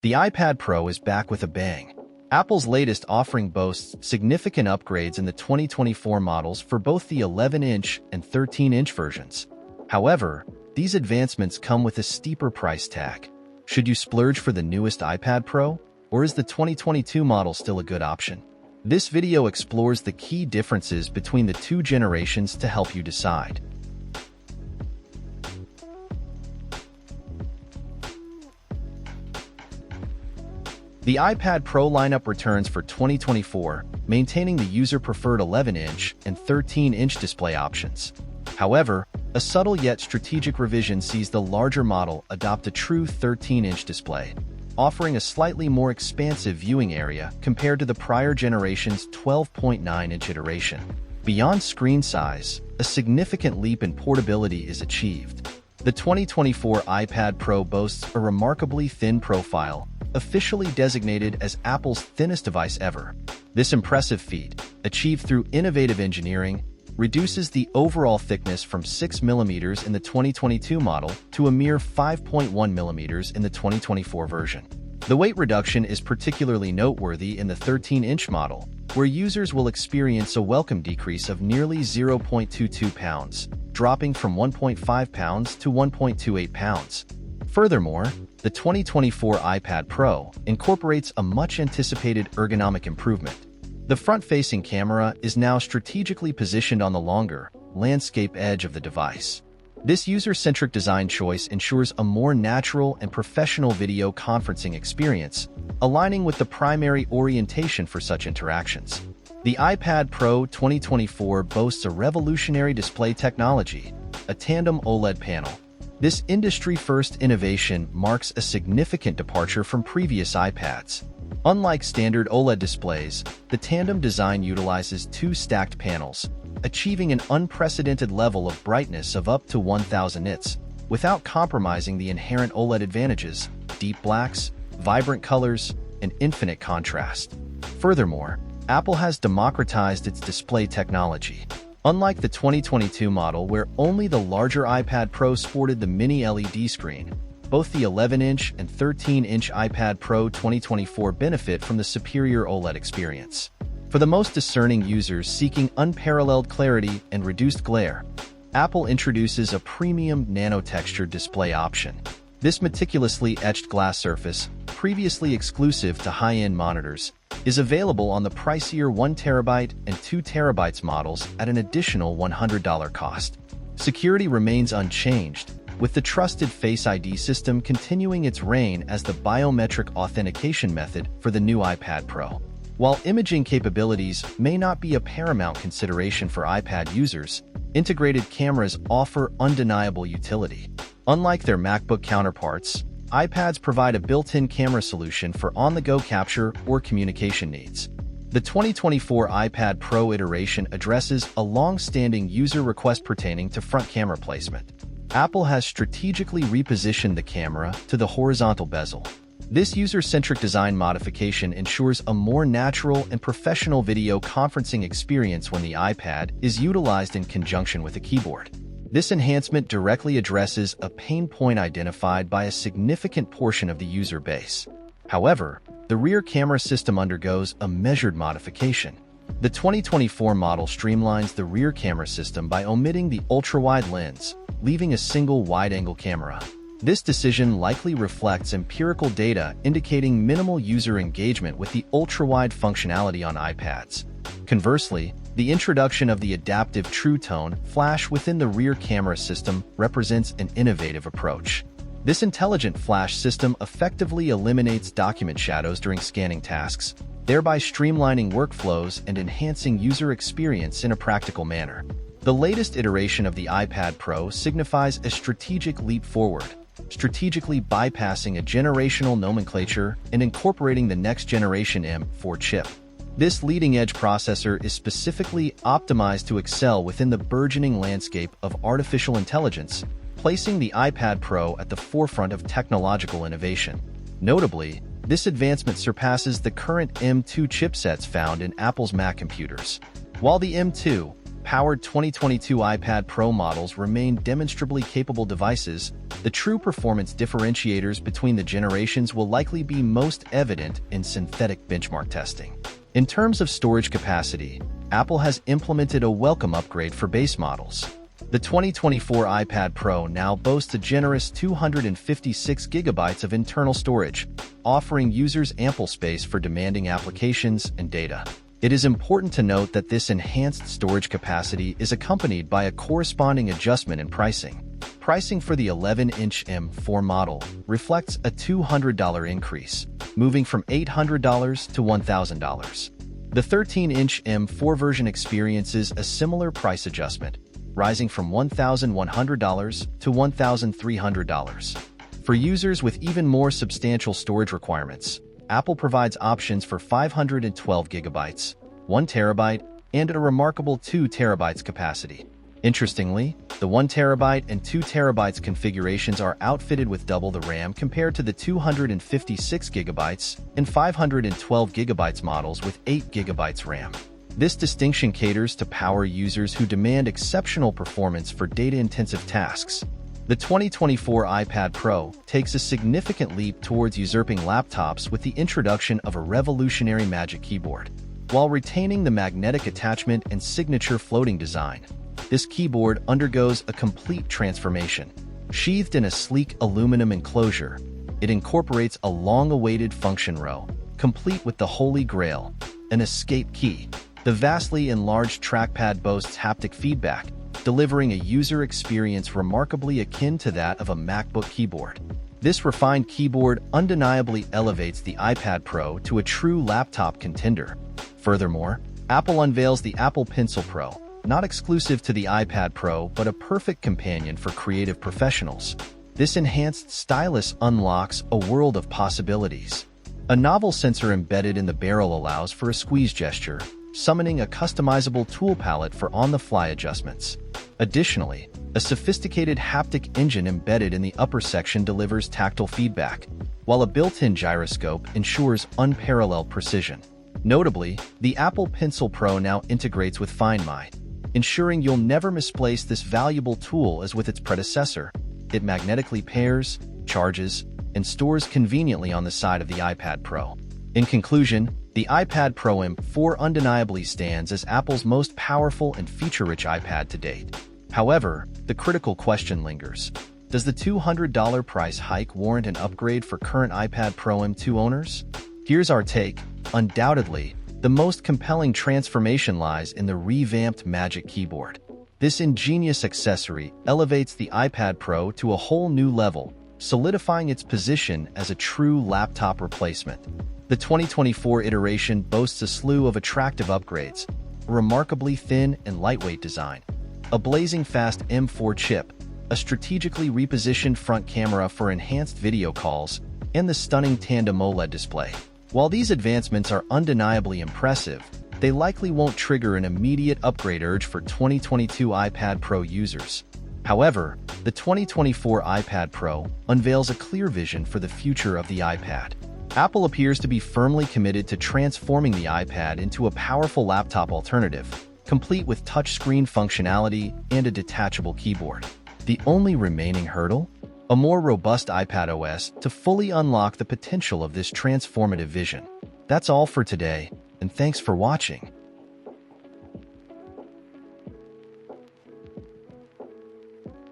The iPad Pro is back with a bang. Apple's latest offering boasts significant upgrades in the 2024 models for both the 11-inch and 13-inch versions. However, these advancements come with a steeper price tag. Should you splurge for the newest iPad Pro, or is the 2022 model still a good option? This video explores the key differences between the two generations to help you decide. The iPad Pro lineup returns for 2024, maintaining the user-preferred 11-inch and 13-inch display options. However, a subtle yet strategic revision sees the larger model adopt a true 13-inch display, offering a slightly more expansive viewing area compared to the prior generation's 12.9-inch iteration. Beyond screen size, a significant leap in portability is achieved. The 2024 iPad Pro boasts a remarkably thin profile, officially designated as Apple's thinnest device ever. This impressive feat, achieved through innovative engineering, reduces the overall thickness from 6mm in the 2022 model to a mere 5.1mm in the 2024 version. The weight reduction is particularly noteworthy in the 13-inch model, where users will experience a welcome decrease of nearly 0.22 pounds, dropping from 1.5 pounds to 1.28 pounds. Furthermore, the 2024 iPad Pro incorporates a much-anticipated ergonomic improvement. The front-facing camera is now strategically positioned on the longer, landscape edge of the device. This user-centric design choice ensures a more natural and professional video conferencing experience, aligning with the primary orientation for such interactions. The iPad Pro 2024 boasts a revolutionary display technology, a tandem OLED panel. This industry-first innovation marks a significant departure from previous iPads. Unlike standard OLED displays, the tandem design utilizes two stacked panels, achieving an unprecedented level of brightness of up to 1000 nits, without compromising the inherent OLED advantages, deep blacks, vibrant colors, and infinite contrast. Furthermore, Apple has democratized its display technology. Unlike the 2022 model where only the larger iPad Pro sported the mini LED screen, both the 11-inch and 13-inch iPad Pro 2024 benefit from the superior OLED experience. For the most discerning users seeking unparalleled clarity and reduced glare, Apple introduces a premium nano-textured display option. This meticulously etched glass surface, previously exclusive to high-end monitors, is available on the pricier 1TB and 2TB models at an additional $100 cost. Security remains unchanged, with the trusted Face ID system continuing its reign as the biometric authentication method for the new iPad Pro. While imaging capabilities may not be a paramount consideration for iPad users, integrated cameras offer undeniable utility. Unlike their MacBook counterparts, iPads provide a built-in camera solution for on-the-go capture or communication needs. The 2024 iPad Pro iteration addresses a long-standing user request pertaining to front camera placement. Apple has strategically repositioned the camera to the horizontal bezel. This user-centric design modification ensures a more natural and professional video conferencing experience when the iPad is utilized in conjunction with a keyboard. This enhancement directly addresses a pain point identified by a significant portion of the user base. However, the rear camera system undergoes a measured modification. The 2024 model streamlines the rear camera system by omitting the ultra-wide lens, leaving a single wide-angle camera. This decision likely reflects empirical data indicating minimal user engagement with the ultra-wide functionality on iPads. Conversely, the introduction of the adaptive True Tone flash within the rear camera system represents an innovative approach. This intelligent flash system effectively eliminates document shadows during scanning tasks, thereby streamlining workflows and enhancing user experience in a practical manner. The latest iteration of the iPad Pro signifies a strategic leap forward, strategically bypassing a generational nomenclature and incorporating the next-generation M4 chip. This leading-edge processor is specifically optimized to excel within the burgeoning landscape of artificial intelligence, placing the iPad Pro at the forefront of technological innovation. Notably, this advancement surpasses the current M2 chipsets found in Apple's Mac computers. While the M2, high-powered 2022 iPad Pro models remain demonstrably capable devices, the true performance differentiators between the generations will likely be most evident in synthetic benchmark testing. In terms of storage capacity, Apple has implemented a welcome upgrade for base models. The 2024 iPad Pro now boasts a generous 256 GB of internal storage, offering users ample space for demanding applications and data. It is important to note that this enhanced storage capacity is accompanied by a corresponding adjustment in pricing. Pricing for the 11-inch M4 model reflects a $200 increase, moving from $800 to $1,000. The 13-inch M4 version experiences a similar price adjustment, rising from $1,100 to $1,300. For users with even more substantial storage requirements, Apple provides options for 512 GB, 1 TB, and a remarkable 2 TB capacity. Interestingly, the 1 TB and 2 TB configurations are outfitted with double the RAM compared to the 256 GB and 512 GB models with 8 GB RAM. This distinction caters to power users who demand exceptional performance for data-intensive tasks. The 2024 iPad Pro takes a significant leap towards usurping laptops with the introduction of a revolutionary Magic Keyboard. While retaining the magnetic attachment and signature floating design, this keyboard undergoes a complete transformation. Sheathed in a sleek aluminum enclosure, it incorporates a long-awaited function row, complete with the Holy Grail, an escape key. The vastly enlarged trackpad boasts haptic feedback, delivering a user experience remarkably akin to that of a MacBook keyboard. This refined keyboard undeniably elevates the iPad Pro to a true laptop contender. Furthermore, Apple unveils the Apple Pencil Pro, not exclusive to the iPad Pro but a perfect companion for creative professionals. This enhanced stylus unlocks a world of possibilities. A novel sensor embedded in the barrel allows for a squeeze gesture, summoning a customizable tool palette for on-the-fly adjustments. Additionally, a sophisticated haptic engine embedded in the upper section delivers tactile feedback, while a built-in gyroscope ensures unparalleled precision. Notably, the Apple Pencil Pro now integrates with Find My, ensuring you'll never misplace this valuable tool as with its predecessor. It magnetically pairs, charges, and stores conveniently on the side of the iPad Pro. In conclusion, the iPad Pro M4 undeniably stands as Apple's most powerful and feature-rich iPad to date. However, the critical question lingers. Does the $200 price hike warrant an upgrade for current iPad Pro M2 owners? Here's our take. Undoubtedly, the most compelling transformation lies in the revamped Magic Keyboard. This ingenious accessory elevates the iPad Pro to a whole new level, solidifying its position as a true laptop replacement. The 2024 iteration boasts a slew of attractive upgrades, a remarkably thin and lightweight design, a blazing fast M4 chip, a strategically repositioned front camera for enhanced video calls, and the stunning tandem OLED display. While these advancements are undeniably impressive, they likely won't trigger an immediate upgrade urge for 2022 iPad Pro users. However, the 2024 iPad Pro unveils a clear vision for the future of the iPad. Apple appears to be firmly committed to transforming the iPad into a powerful laptop alternative, complete with touchscreen functionality and a detachable keyboard. The only remaining hurdle? A more robust iPad OS to fully unlock the potential of this transformative vision. That's all for today, and thanks for watching.